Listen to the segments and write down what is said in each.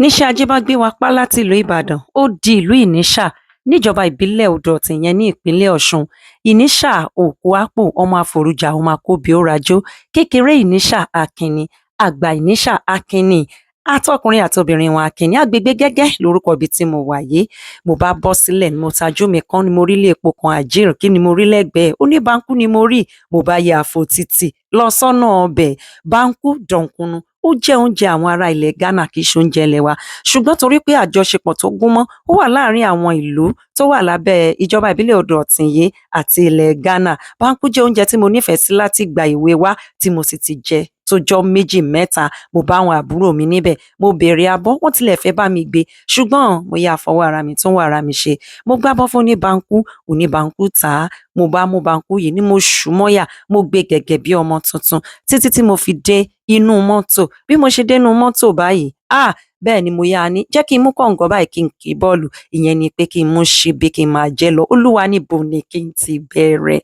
níṣẹ́ ajé bá gbé wa pá láti ìlú ìbàdàn ó di ìlú ìníṣà níjọba ìbílẹ̀ odò-ọ̀tìn yẹn ní ìpínlẹ̀ ọ̀ṣun. ìníṣà òkúápò ọmọ àforújà ọmọ àkóbí ó rajó, kékeré ìníṣà akínni, àgbà ìníṣà akínni, àtọkùnrin àtobìnrin wọn akínni. agbègbè gẹ́gẹ́ lórúkọ ibi tí mo wà yìí. mo bá bọ́ sílẹ̀ mo tajú mi kan ni mo rí ilé epo kan àjíǹ, kí ni mo rí lẹ́gbẹ̀ẹ́? oníbankú ni mo rí. mo bá ya àfo títì lọ sọ́nà ọbẹ̀. bankú dọ̀nkunu ó jẹ́ oúnjẹ àwọn ará ilẹ̀ ghana, kì í ṣe oúnjẹ ilẹ̀ wa, ṣùgbọ́n torí pé àjọṣepọ̀ tó gúnmọ́ ó wà láàárín àwọn ìlú tó wà lábẹ́ ìjọba ìbílẹ̀ odò-ọ̀tìn yìí àti ilẹ̀ ghana. bankú jẹ́ oúnjẹ tí mo nífẹ̀ẹ́ sí láti ìgbà èwe wá, tí mo sì ti jẹ tó jọ́ méjì mẹ́ta. mo bá àwọn àbúrò mi níbẹ̀, mo béèrè abọ́, wọ́n tilẹ̀ fẹ́ bá mi gbé, ṣùgbọ́n mo yà fọwọ́ ara mi tún wà ara mi ṣe. mo gbábọ́ fún oníbankú, oníbankú tà á. mo bá mú bankú yìí ni mo ṣù mọ́yà, mo gbé gẹ̀gẹ̀ bí ọmọ tuntun títí tí mo fi dé inú mọ́tò. bí mo ṣe dé inú mọ́tò báyìí, bẹ́ẹ̀ ni mo yá a ní jẹ́ kí n mú kọ̀ǹgọ́ báyìí kí n kì í bọ́ọ̀lù, ìyẹn ni pé kí n mú ṣíbí kí n máa jẹ lọ. olúwa níbo ni kí n ti bẹ̀rẹ̀?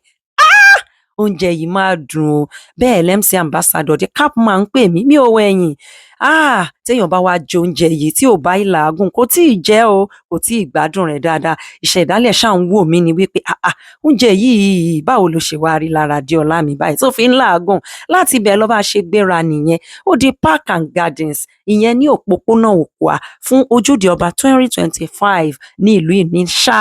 oúnjẹ yìí máa dùn o. bẹ́ẹ̀ lẹ́mc ambassador the cap máa ń pè mí, mi ò wẹ̀yìn. téèyàn bá wá jẹ oúnjẹ yìí tí ò bá ìlàágùn kò tí ì jẹ́ o, kò tí ì gbádùn rẹ̀ dáadáa. ìṣẹ̀dálẹ̀ ṣáà ń wò mí ni wípé oúnjẹ yìí báwo ló ṣe wá rí lára Adéọlá mi báyìí tó fi ń làágùn. láti ibẹ̀ lọ bá ṣe gbéra nìyẹn, ó di park and gardens, ìyẹn ní òpópónà òkùà fún ojúde ọba 2025 ní ìlú ìníṣà.